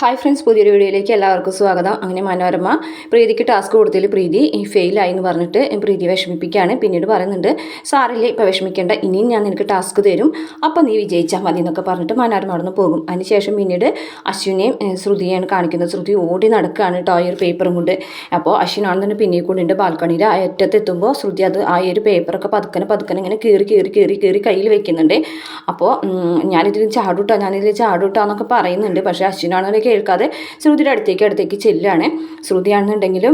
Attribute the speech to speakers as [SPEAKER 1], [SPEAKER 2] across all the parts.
[SPEAKER 1] Hi friends, പുതിയൊരു വീഡിയോയിലേക്ക് എല്ലാവർക്കും സ്വാഗതം. അങ്ങനെ മനോരമ പ്രീതിക്ക് ടാസ്ക് കൊടുത്തതിൽ പ്രീതി ഫെയിലായി എന്ന് പറഞ്ഞിട്ട് പ്രീതി വിഷമിപ്പിക്കുകയാണ്. പിന്നീട് പറയുന്നുണ്ട്, സാറില്ലേ ഇപ്പോൾ വിഷമിക്കേണ്ട, ഇനിയും ഞാൻ നിനക്ക് ടാസ്ക് തരും, അപ്പോൾ നീ വിജയിച്ചാൽ മതി എന്നൊക്കെ പറഞ്ഞിട്ട് മനോരമ അവിടെ നിന്ന് പോകും. അതിനുശേഷം പിന്നീട് അശ്വിനെയും ശ്രുതിയെയാണ് കാണിക്കുന്നത്. ശ്രുതി ഓടി നടക്കുകയാണ് കേട്ടോ, ആ ഒരു പേപ്പറും കൊണ്ട്. അപ്പോൾ അശ്വിനാണെന്നുണ്ട് പിന്നെ കൊണ്ടുണ്ട് ബാൽക്കണിയിൽ അറ്റത്തെത്തുമ്പോൾ ശ്രുതി ആ ഒരു പേപ്പറൊക്കെ പതുക്കനെ ഇങ്ങനെ കീറി കയ്യിൽ വെക്കുന്നുണ്ട്. അപ്പോൾ ഞാനിതിൽ ചാടൂട്ടാന്നൊക്കെ പറയുന്നുണ്ട്. പക്ഷേ അശ്വിനാണെന്നുണ്ടെങ്കിൽ കേൾക്കാതെ ശ്രുതിയുടെ അടുത്തേക്ക് ചെല്ലുകയാണ്. ശ്രുതിയാണെന്നുണ്ടെങ്കിലും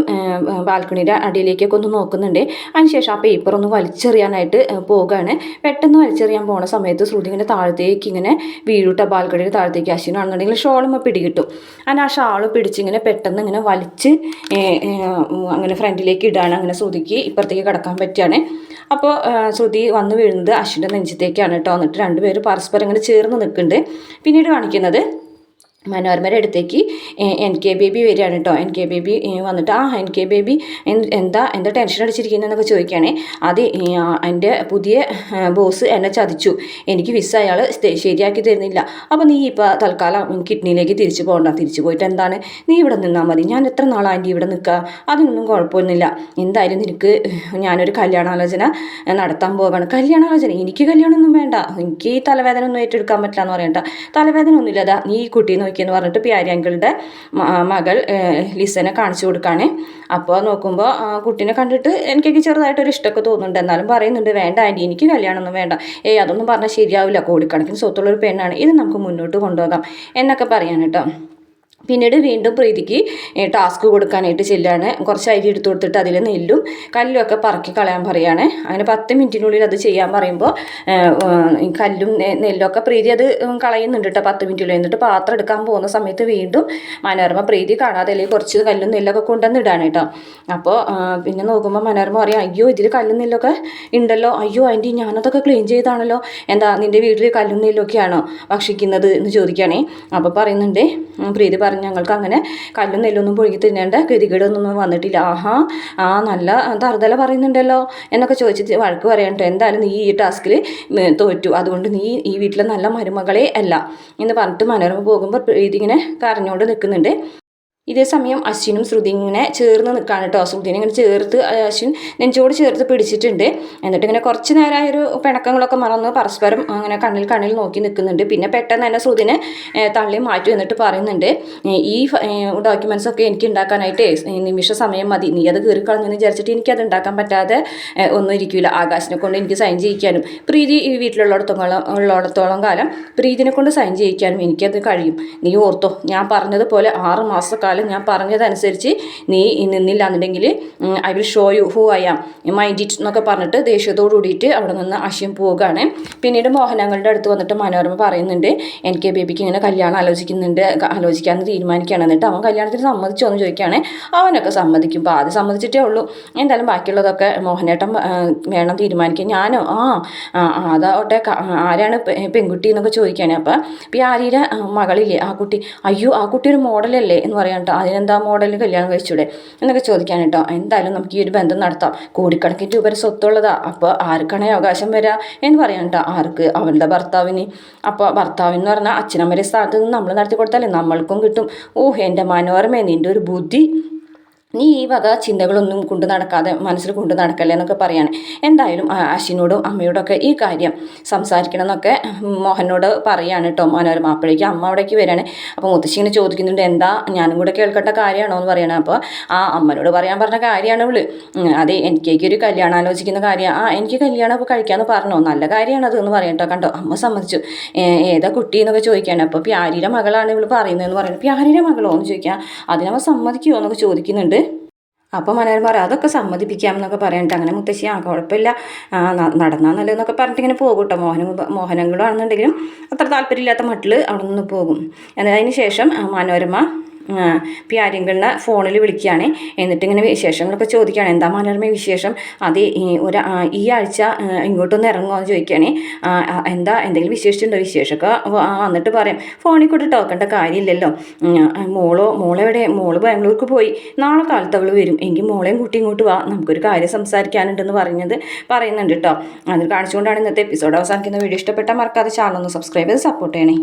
[SPEAKER 1] ബാൽക്കണിയുടെ അടിയിലേക്കൊക്കെ ഒന്ന് നോക്കുന്നുണ്ട്. അതിനുശേഷം ആ പേപ്പർ ഒന്ന് വലിച്ചെറിയാനായിട്ട് പോകുകയാണ്. പെട്ടെന്ന് വലിച്ചെറിയാൻ പോണ സമയത്ത് ശ്രുതി ഇങ്ങനെ താഴത്തേക്ക് ഇങ്ങനെ വീഴൂട്ട, ബാൽക്കണിയുടെ താഴത്തേക്ക്. അശ്വിനാണെന്നുണ്ടെങ്കിൽ ഷോളുമ്പോൾ പിടികിട്ടും. അങ്ങനെ ആ ഷാള് പിടിച്ചിങ്ങനെ പെട്ടെന്ന് ഇങ്ങനെ വലിച്ച് അങ്ങനെ ഫ്രണ്ടിലേക്ക് ഇടാണ്. അങ്ങനെ ശ്രുതിക്ക് ഇപ്പുറത്തേക്ക് കിടക്കാൻ പറ്റുകയാണ്. അപ്പോൾ ശ്രുതി വന്ന് വീഴുന്നത് അശ്വിൻ്റെ നെഞ്ചത്തേക്കാണ് കേട്ടോ. എന്നിട്ട് രണ്ടുപേരും പരസ്പരം ഇങ്ങനെ ചേർന്ന് നിൽക്കുന്നുണ്ട്. പിന്നീട് കാണിക്കുന്നത് മനോരമയുടെ അടുത്തേക്ക് NK ബേബി വരികയാണ് കേട്ടോ. NK ബേബി വന്നിട്ട് NK ബേബി എന്താ ടെൻഷൻ അടിച്ചിരിക്കുന്നതെന്നൊക്കെ ചോദിക്കുകയാണേ. അത് എൻ്റെ പുതിയ ബോസ് എന്നെ ചതിച്ചു, എനിക്ക് വിസ അയാൾ ശരിയാക്കി തരുന്നില്ല. അപ്പോൾ നീ ഇപ്പോൾ തൽക്കാലം കിഡ്നിയിലേക്ക് തിരിച്ചു പോകണ്ട. തിരിച്ചു പോയിട്ട് എന്താണ്, നീ ഇവിടെ നിന്നാൽ മതി. ഞാൻ എത്ര നാളാണ് ആൻറ്റി ഇവിടെ നിൽക്കുക, അതിനൊന്നും കുഴപ്പമൊന്നുമില്ല. എന്തായാലും നിനക്ക് ഞാനൊരു കല്യാണാലോചന നടത്താൻ പോവുകയാണ്. കല്യാണാലോചന? എനിക്ക് കല്യാണമൊന്നും വേണ്ട, എനിക്ക് ഈ തലവേദന ഒന്നും ഏറ്റെടുക്കാൻ പറ്റില്ല എന്ന് പറയണ്ട. തലവേദന ഒന്നുമില്ല, അതാ നീ ഈ കുട്ടീനെ എന്ന് പറഞ്ഞിട്ട് പ്യാരി അങ്കിളുടെ മകൾ ലിസനെ കാണിച്ചു കൊടുക്കുകയാണ്. അപ്പോൾ നോക്കുമ്പോൾ കുട്ടീനെ കണ്ടിട്ട് എനിക്കൊക്കെ ചെറുതായിട്ടൊരു ഇഷ്ടമൊക്കെ തോന്നുന്നുണ്ട്. എന്നാലും പറയുന്നുണ്ട്, വേണ്ട ആൻറ്റി, എനിക്ക് കല്യാണമൊന്നും വേണ്ട. അതൊന്നും പറഞ്ഞാൽ ശരിയാവില്ല, കോടിക്കണക്കിന് സ്വത്തുള്ളൊരു പെണ്ണാണ്, ഇത് നമുക്ക് മുന്നോട്ട് കൊണ്ടുപോകാം എന്നൊക്കെ പറയാൻ കേട്ടോ. പിന്നീട് വീണ്ടും പ്രീതിക്ക് ടാസ്ക് കൊടുക്കാനായിട്ട് ചെല്ലാണ്. കുറച്ച് അരി എടുത്തു കൊടുത്തിട്ട് അതിൽ നെല്ലും കല്ലും ഒക്കെ പറക്കി കളയാൻ പറയുകയാണ്. അങ്ങനെ 10 മിനിറ്റിനുള്ളിൽ അത് ചെയ്യാൻ പറയുമ്പോൾ കല്ലും നെല്ലൊക്കെ പ്രീതി അത് കളയുന്നുണ്ട് കേട്ടോ 10 മിനിറ്റിനുള്ളിൽ. എന്നിട്ട് പാത്രം എടുക്കാൻ പോകുന്ന സമയത്ത് വീണ്ടും മനോരമ പ്രീതി കാണാതെ അല്ലെങ്കിൽ കുറച്ച് കല്ലും നെല്ലൊക്കെ കൊണ്ടുവന്നിടാണ് കേട്ടോ. അപ്പോൾ പിന്നെ നോക്കുമ്പോൾ മനോരമ പറയാം, അയ്യോ ഇതിൽ കല്ലും നെല്ലൊക്കെ ഉണ്ടല്ലോ, അയ്യോ ആൻറ്റി ഞാനതൊക്കെ ക്ലീൻ ചെയ്താണല്ലോ, എന്താ നിൻ്റെ വീട്ടിൽ കല്ലും നെല്ലൊക്കെയാണോ ഭക്ഷിക്കുന്നത് എന്ന് ചോദിക്കുകയാണേ. അപ്പോൾ പറയുന്നുണ്ട്, പ്രീതി പറഞ്ഞു, ഞങ്ങൾക്ക് അങ്ങനെ കല്ലും നെല്ലൊന്നും പൊഴുകി തിന്നേണ്ട ഗതികേടൊന്നും വന്നിട്ടില്ല. നല്ല തറുതല പറയുന്നുണ്ടല്ലോ എന്നൊക്കെ ചോദിച്ചിട്ട് വഴക്ക് പറയാനിട്ട്. എന്തായാലും നീ ഈ ടാസ്കിൽ തോറ്റു, അതുകൊണ്ട് നീ ഈ വീട്ടിലെ നല്ല മരുമകളെ അല്ല എന്ന് പറഞ്ഞിട്ട് മനോരമ പോകുമ്പോൾ പ്രീതി ഇങ്ങനെ കരഞ്ഞുകൊണ്ട് നിൽക്കുന്നുണ്ട്. ഇതേ സമയം അശ്വിനും ശ്രുതി ഇങ്ങനെ ചേർന്ന് നിൽക്കുകയാണ് കേട്ടോ. ശ്രുതിനെ ഇങ്ങനെ ചേർത്ത് അശ്വിൻ നെഞ്ചോട് ചേർത്ത് പിടിച്ചിട്ടുണ്ട്. എന്നിട്ട് ഇങ്ങനെ കുറച്ച് നേരമായൊരു പിണക്കങ്ങളൊക്കെ മറന്ന് പരസ്പരം അങ്ങനെ കണ്ണിൽ നോക്കി നിൽക്കുന്നുണ്ട്. പിന്നെ പെട്ടെന്ന് തന്നെ ശ്രുതിനെ തള്ളി മാറ്റി എന്നിട്ട് പറയുന്നുണ്ട്, ഈ ഡോക്യുമെൻറ്റ്സൊക്കെ എനിക്ക് ഉണ്ടാക്കാനായിട്ട് നിമിഷ സമയം മതി, നീ അത് കീറിക്കളഞ്ഞെന്ന് വിചാരിച്ചിട്ട് എനിക്കത് ഉണ്ടാക്കാൻ പറ്റാതെ ഒന്നും ഇരിക്കില്ല. ആകാശിനെ കൊണ്ട് എനിക്ക് സൈൻ ചെയ്യിക്കാനും പ്രീതി ഈ വീട്ടിലുള്ളിടത്തോളം കാലം പ്രീതിനെ കൊണ്ട് സൈൻ ചെയ്യിക്കാനും എനിക്കത് കഴിയും. നീ ഓർത്തോ, ഞാൻ പറഞ്ഞതുപോലെ 6 മാസക്കാലം ഞാൻ പറഞ്ഞതനുസരിച്ച് നീ നിന്നില്ല എന്നുണ്ടെങ്കിൽ I will show you who I am, mind it എന്നൊക്കെ പറഞ്ഞിട്ട് ദേഷ്യത്തോട് കൂടിയിട്ട് അവിടെ നിന്ന് അശ്വിൻ പോവുകയാണ്. പിന്നീട് മോഹനങ്ങളുടെ അടുത്ത് വന്നിട്ട് മനോരമ പറയുന്നുണ്ട്, NK ബേബിക്ക് ഇങ്ങനെ കല്യാണം ആലോചിക്കാമെന്ന് തീരുമാനിക്കുകയാണ്. എന്നിട്ട് അവൻ കല്യാണത്തിന് സമ്മതിച്ചോ എന്ന് ചോദിക്കുകയാണ്. അവനൊക്കെ സമ്മതിക്കും, അപ്പോൾ ആദ്യം സമ്മതിച്ചിട്ടേ ഉള്ളൂ, എന്തായാലും ബാക്കിയുള്ളതൊക്കെ മോഹനേട്ടൻ വേണം തീരുമാനിക്കാൻ. ഞാനോ അതാവട്ടെ, ആരാണ് പെൺകുട്ടി എന്നൊക്കെ ചോദിക്കുകയാണ്. അപ്പോൾ ആര്യയുടെ മകളില്ലേ ആ കുട്ടി, അയ്യോ ആ കുട്ടി ഒരു മോഡലല്ലേ എന്ന് പറയാൻ കേട്ടോ. അതിനെന്താ മോഡലിന് കല്യാണം കഴിച്ചൂടെ എന്നൊക്കെ ചോദിക്കാൻ കേട്ടോ. എന്തായാലും നമുക്ക് ഈ ഒരു ബന്ധം നടത്താം, കോടിക്കണക്കിന് രൂപ സ്വത്തുള്ളതാ, അപ്പോൾ ആർക്കാണേ അവകാശം വരിക എന്ന് പറയാൻ കേട്ടോ. ആർക്ക്? അവളുടെ ഭർത്താവിന്. അപ്പോൾ ഭർത്താവിന് പറഞ്ഞാൽ അച്ഛനമ്മയുടെ സ്ഥാനത്ത് നിന്ന് നമ്മൾ നടത്തി കൊടുത്താലേ നമ്മൾക്കും കിട്ടും. എൻ്റെ മനോരമേ, നിൻ്റെ ഒരു ബുദ്ധി, നീ ഈ വക ചിന്തകളൊന്നും കൊണ്ട് നടക്കാതെ മനസ്സിൽ കൊണ്ട് നടക്കല്ലേ എന്നൊക്കെ പറയാണ്. എന്തായാലും അശ്വിനോടും അമ്മയോടൊക്കെ ഈ കാര്യം സംസാരിക്കണം എന്നൊക്കെ മോഹനോട് പറയാണ് കേട്ടോ മനോരമ. അപ്പോഴേക്കും അമ്മ അവിടേക്ക് വരികയാണ്. അപ്പോൾ മുത്തശ്ശി ഇങ്ങനെ ചോദിക്കുന്നുണ്ട്, എന്താ ഞാനും കൂടെ കേൾക്കേണ്ട കാര്യമാണോ എന്ന് പറയണം. അപ്പോൾ അമ്മനോട് പറയാൻ പറഞ്ഞ കാര്യമാണ് ഇവള്. അതെ, എനിക്കൊരു കല്യാണം ആലോചിക്കുന്ന കാര്യമാണ്. എനിക്ക് കല്യാണം അപ്പോൾ കഴിക്കാമെന്ന് പറഞ്ഞോ, നല്ല കാര്യമാണത് എന്ന് പറയട്ടോ. കണ്ടോ, അമ്മ സമ്മതിച്ചു. ഏതാ കുട്ടി എന്നൊക്കെ ചോദിക്കുകയാണ്. അപ്പോൾ പ്യാരിയുടെ മകളാണ് ഇവള് പറയുന്നതെന്ന് പറയുന്നത്. പ്യാരിയുടെ മകളോ എന്ന് ചോദിക്കാം. അതിനവ സമ്മതിക്കുമോ എന്നൊക്കെ ചോദിക്കുന്നുണ്ട്. അപ്പോൾ മനോരമ പറയും, അതൊക്കെ സമ്മതിപ്പിക്കാം എന്നൊക്കെ പറയട്ടെ. അങ്ങനെ മുത്തശ്ശി കുഴപ്പമില്ല, നടന്നാൽ നല്ലതെന്നൊക്കെ പറഞ്ഞിട്ട് ഇങ്ങനെ പോകും കേട്ടോ. മോഹനങ്ങളാണെന്നുണ്ടെങ്കിലും അത്ര താല്പര്യമില്ലാത്ത മട്ടിൽ അവിടെ നിന്ന് പോകും. അതിന് ശേഷം മനോരമ പ്യാരിങ്കളിനെ ഫോണിൽ വിളിക്കുകയാണ്. എന്നിട്ടിങ്ങനെ വിശേഷങ്ങളൊക്കെ ചോദിക്കുകയാണ്. എന്താ മനോരമ വിശേഷം? അത് ഈ ആഴ്ച ഇങ്ങോട്ടൊന്ന് ഇറങ്ങുമോ എന്ന് ചോദിക്കുകയാണ്. എന്താ എന്തെങ്കിലും വിശേഷിച്ചുണ്ടോ? വിശേഷമൊക്കെ വന്നിട്ട് പറയാം. ഫോണിൽ കൂടെ ടോക്കേണ്ട കാര്യമില്ലല്ലോ. മോളെവിടെ? മോള് ബാംഗ്ലൂർക്ക് പോയി, നാളെ കാലത്ത് അവൾ വരും, എങ്കിൽ മോളെയും കൂട്ടി ഇങ്ങോട്ട് വാ, നമുക്കൊരു കാര്യം സംസാരിക്കാനുണ്ടെന്ന് പറയുന്നുണ്ട് കേട്ടോ. അത് കാണിച്ചുകൊണ്ടാണ് ഇന്നത്തെ എപ്പിസോഡ് അവസാനിക്കുന്ന. വീഡിയോ ഇഷ്ടപ്പെട്ടാൽ മറക്കാതെ ചാനൽ ഒന്ന് സബ്സ്ക്രൈബ് ചെയ്ത് സപ്പോർട്ട് ചെയ്യണേ.